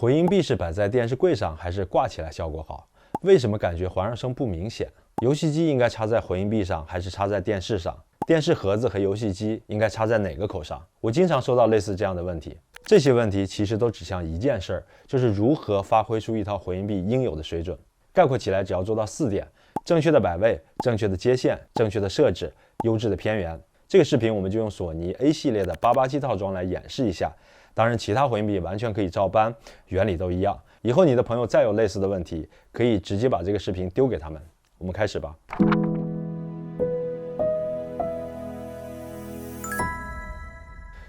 回音壁是摆在电视柜上还是挂起来效果好？为什么感觉环绕声不明显？游戏机应该插在回音壁上还是插在电视上？电视盒子和游戏机应该插在哪个口上？我经常收到类似这样的问题。这些问题其实都指向一件事儿，就是如何发挥出一套回音壁应有的水准。概括起来，只要做到4点：正确的摆位、正确的接线、正确的设置、优质的偏源。这个视频我们就用索尼 A 系列的887套装来演示一下。当然，其他回音壁完全可以照搬，原理都一样。以后你的朋友再有类似的问题，可以直接把这个视频丢给他们。我们开始吧。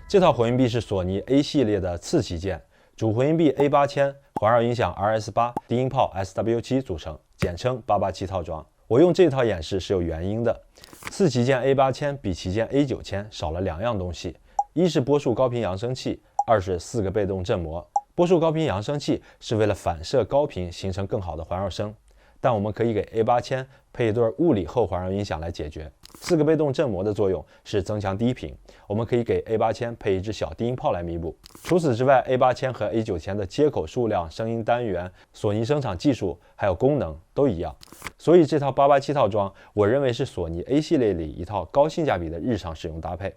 这套回音壁是索尼 A 系列的次旗舰，主回音壁 A8000，环绕音响 RS8，低音炮 SW7 组成，简称887套装。我用这套演示是有原因的。次旗舰 A8000比旗舰 A9000少了2样东西，一是波束高频扬声器，二是4个被动振膜。波束高频扬声器是为了反射高频形成更好的环绕声，但我们可以给 A8000配一对物理后环绕音响来解决。4个被动振膜的作用是增强低频，我们可以给 A8000配一支小低音炮来弥补。除此之外， A8000 和 A9000 的接口数量、声音单元、索尼声场技术还有功能都一样，所以这套887套装我认为是索尼 A 系列里一套高性价比的日常使用搭配。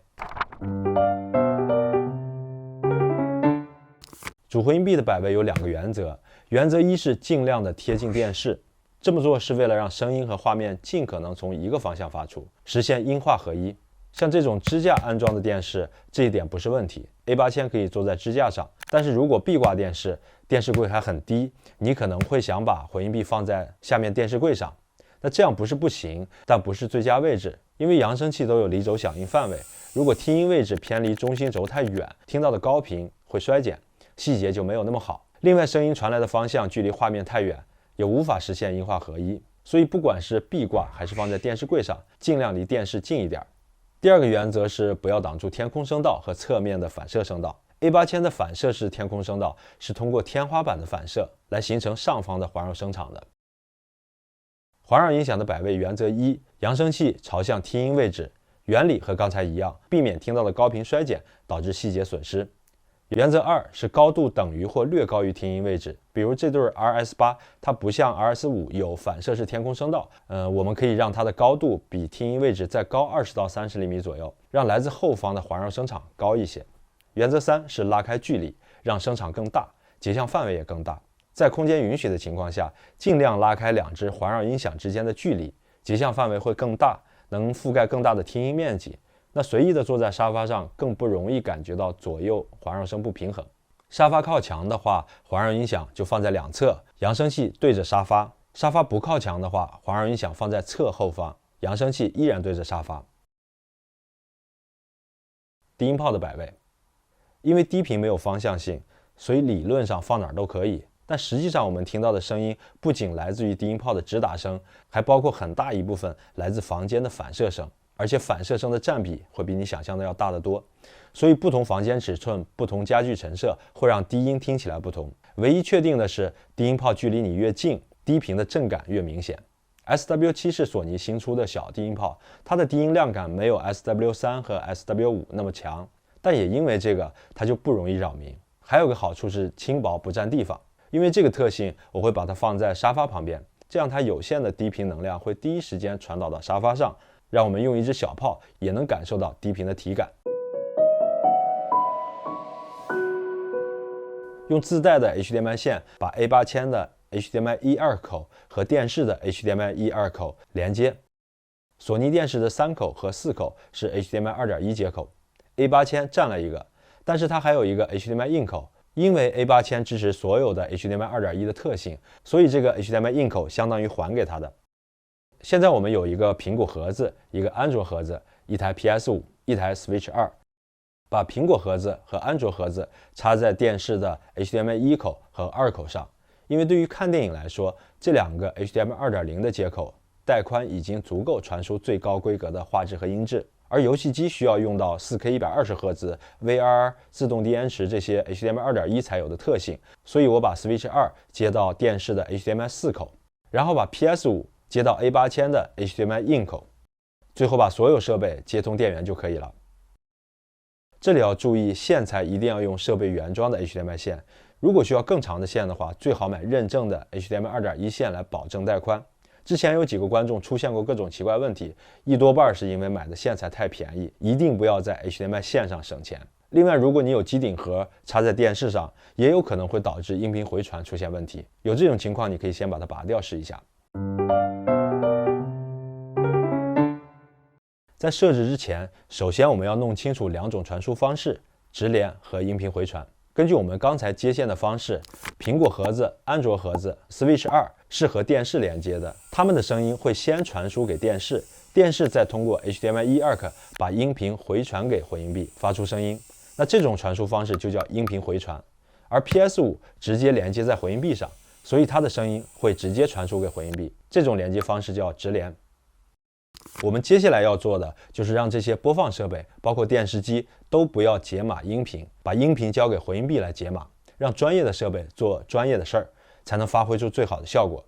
主回音壁的摆位有2个原则，原则一是尽量的贴近电视，这么做是为了让声音和画面尽可能从一个方向发出，实现音画合一。像这种支架安装的电视，这一点不是问题， A8000 可以坐在支架上。但是如果壁挂电视，电视柜还很低，你可能会想把回音壁放在下面电视柜上，那这样不是不行，但不是最佳位置，因为扬声器都有离轴响应范围，如果听音位置偏离中心轴太远，听到的高频会衰减，细节就没有那么好。另外，声音传来的方向距离画面太远，也无法实现音画合一，所以不管是壁挂还是放在电视柜上，尽量离电视近一点。第2个原则是不要挡住天空声道和侧面的反射声道。A8000 的反射式天空声道是通过天花板的反射来形成上方的环绕声场的。环绕音响的摆位原则一：扬声器朝向听音位置，原理和刚才一样，避免听到的高频衰减导致细节损失。原则2是高度等于或略高于听音位置，比如这对 RS8， 它不像 RS5 有反射式天空声道，我们可以让它的高度比听音位置再高20到30厘米左右，让来自后方的环绕声场高一些。原则3是拉开距离，让声场更大，结像范围也更大。在空间允许的情况下，尽量拉开2只环绕音响之间的距离，结像范围会更大，能覆盖更大的听音面积。那随意的坐在沙发上，更不容易感觉到左右环绕声不平衡。沙发靠墙的话，环绕音响就放在2侧，扬声器对着沙发；沙发不靠墙的话，环绕音响放在侧后方，扬声器依然对着沙发。低音炮的摆位，因为低频没有方向性，所以理论上放哪儿都可以，但实际上我们听到的声音不仅来自于低音炮的直打声，还包括很大一部分来自房间的反射声，而且反射声的占比会比你想象的要大得多，所以不同房间尺寸、不同家具陈设会让低音听起来不同。唯一确定的是，低音炮距离你越近，低频的震感越明显。SW7 是索尼新出的小低音炮，它的低音量感没有 SW3 和 SW5 那么强，但也因为这个，它就不容易扰民。还有个好处是轻薄不占地方，因为这个特性，我会把它放在沙发旁边，这样它有限的低频能量会第一时间传导到沙发上，让我们用一支小炮也能感受到低频的体感。用自带的 HDMI 线把 A8000 的 HDMI 1.2口和电视的 HDMI 1.2口连接。索尼电视的3口和4口是 HDMI 2.1接口， A8000 占了一个，但是它还有一个 HDMI in 口。因为 A8000 支持所有的 HDMI 2.1的特性，所以这个 HDMI in 口相当于还给它的。现在我们有一个苹果盒子，一个安卓盒子，一台 PS5， 一台 Switch 2。把苹果盒子和安卓盒子插在电视的 HDMI 1口和2口上，因为对于看电影来说，这2个 HDMI 2.0的接口带宽已经足够传输最高规格的画质和音质，而游戏机需要用到 4K 120赫兹、VR、自动低延迟这些 HDMI 2.1才有的特性，所以我把 Switch 2接到电视的 HDMI 4口，然后把 PS5接到 A8000 的 HDMI in 口，最后把所有设备接通电源就可以了。这里要注意，线材一定要用设备原装的 HDMI 线，如果需要更长的线的话，最好买认证的 HDMI 2.1 线来保证带宽。之前有几个观众出现过各种奇怪问题，一多半是因为买的线材太便宜，一定不要在 HDMI 线上省钱。另外，如果你有机顶盒插在电视上，也有可能会导致音频回传出现问题。有这种情况，你可以先把它拔掉试一下。在设置之前，首先我们要弄清楚两种传输方式：直连和音频回传。根据我们刚才接线的方式，苹果盒子、安卓盒子、Switch 2是和电视连接的，它们的声音会先传输给电视，电视再通过 HDMI eARC 把音频回传给回音壁，发出声音。那这种传输方式就叫音频回传。而 PS5 直接连接在回音壁上，所以它的声音会直接传输给回音壁，这种连接方式叫直连。我们接下来要做的就是让这些播放设备，包括电视机，都不要解码音频，把音频交给回音壁来解码，让专业的设备做专业的事儿，才能发挥出最好的效果。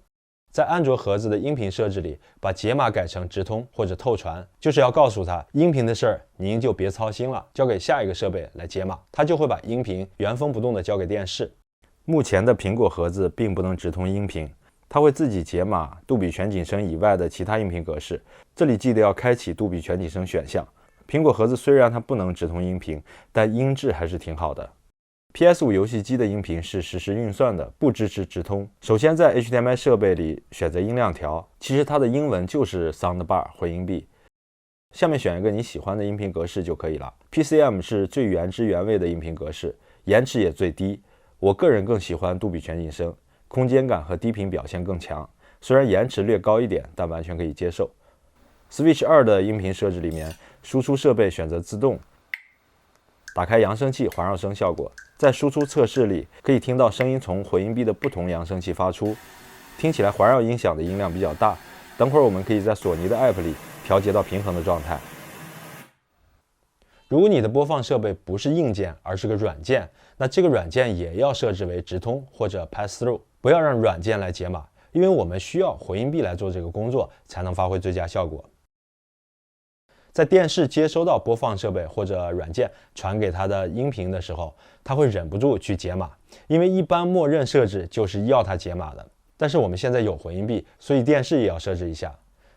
在安卓盒子的音频设置里，把解码改成直通或者透传，就是要告诉它，音频的事儿您就别操心了，交给下一个设备来解码，它就会把音频原封不动的交给电视。目前的苹果盒子并不能直通音频，它会自己解码杜比全景声以外的其他音频格式，这里记得要开启杜比全景声选项。苹果盒子虽然它不能直通音频，但音质还是挺好的。PS5 游戏机的音频是实时运算的，不支持直通。首先在 HDMI 设备里选择音量条，其实它的英文就是 Soundbar 回音壁。下面选一个你喜欢的音频格式就可以了。PCM 是最原汁原味的音频格式，延迟也最低。我个人更喜欢杜比全景声，空间感和低频表现更强，虽然延迟略高一点，但完全可以接受。Switch 2的音频设置里面，输出设备选择自动，打开扬声器环绕声效果，在输出测试里可以听到声音从回音壁的不同扬声器发出，听起来环绕音响的音量比较大。等会儿我们可以在索尼的 App 里调节到平衡的状态。如果你的播放设备不是硬件，而是个软件，那这个软件也要设置为直通或者 pass through， 不要让软件来解码，因为我们需要回音壁来做这个工作，才能发挥最佳效果。在电视接收到播放设备或者软件传给它的音频的时候，它会忍不住去解码，因为一般默认设置就是要它解码的。但是我们现在有回音壁，所以电视也要设置一下。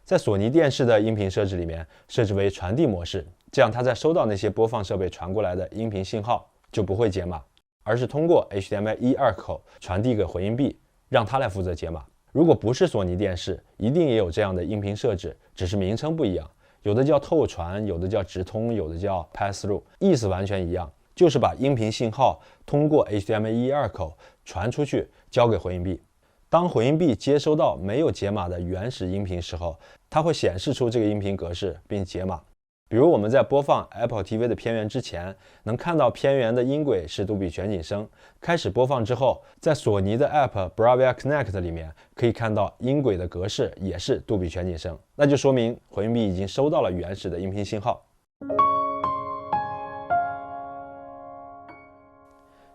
在索尼电视的音频设置里面，设置为传递模式，这样它在收到那些播放设备传过来的音频信号就不会解码，而是通过 HDMI eARC 口传递给回音壁，让它来负责解码。如果不是索尼电视，一定也有这样的音频设置，只是名称不一样，有的叫透传，有的叫直通，有的叫 pass through， 意思完全一样，就是把音频信号通过 HDMI eARC 口传出去，交给回音壁。当回音壁接收到没有解码的原始音频时候，它会显示出这个音频格式并解码。比如我们在播放 Apple TV 的片源之前，能看到片源的音轨是杜比全景声。开始播放之后，在索尼的 App Bravia Connect 里面可以看到音轨的格式也是杜比全景声，那就说明回音壁已经收到了原始的音频信号。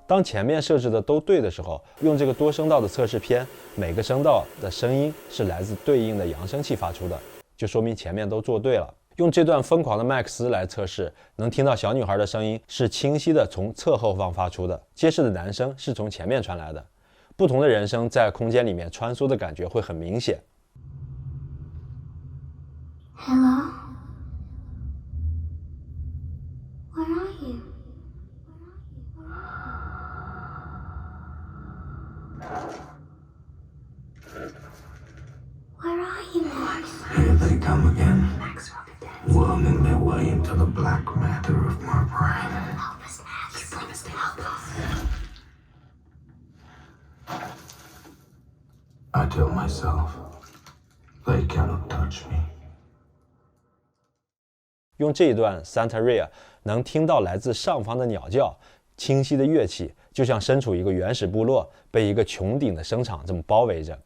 当前面设置的都对的时候，用这个多声道的测试片，每个声道的声音是来自对应的扬声器发出的，就说明前面都做对了。用这段疯狂的麦克斯来测试，能听到小女孩的声音是清晰的从侧后方发出的，揭示的男声是从前面传来的。不同的人声在空间里面穿梭的感觉会很明显。Hello? Where are you? Where are you, Max? Here they come again, worming their way into the black matter of my brain. Help us, Max. You promised to help us. I tell myself, they cannot touch me. 用这一段 Santeria 能听到来自上方的鸟叫，清晰的乐器，就像身处一个原始部落，被一个穹顶的声场这么包围着。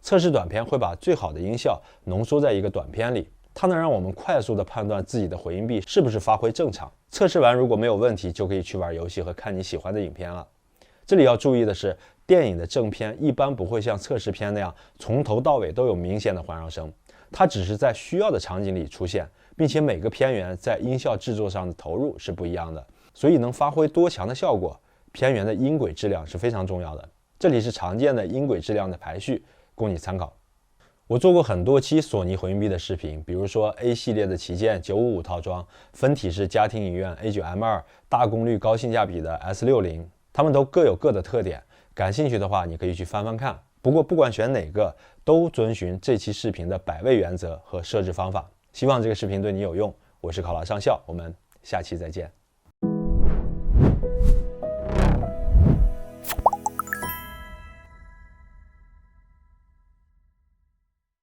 测试短片会把最好的音效浓缩在一个短片里，它能让我们快速地判断自己的回音壁是不是发挥正常。测试完如果没有问题，就可以去玩游戏和看你喜欢的影片了。这里要注意的是，电影的正片一般不会像测试片那样从头到尾都有明显的环绕声，它只是在需要的场景里出现，并且每个片源在音效制作上的投入是不一样的，所以能发挥多强的效果，片源的音轨质量是非常重要的。这里是常见的音轨质量的排序，供你参考。我做过很多期索尼回音壁的视频，比如说 A 系列的旗舰955套装、分体式家庭影院 A9M2、大功率高性价比的 S60， 它们都各有各的特点，感兴趣的话你可以去翻翻看。不过不管选哪个，都遵循这期视频的百位原则和设置方法。希望这个视频对你有用，我是考拉上校，我们下期再见。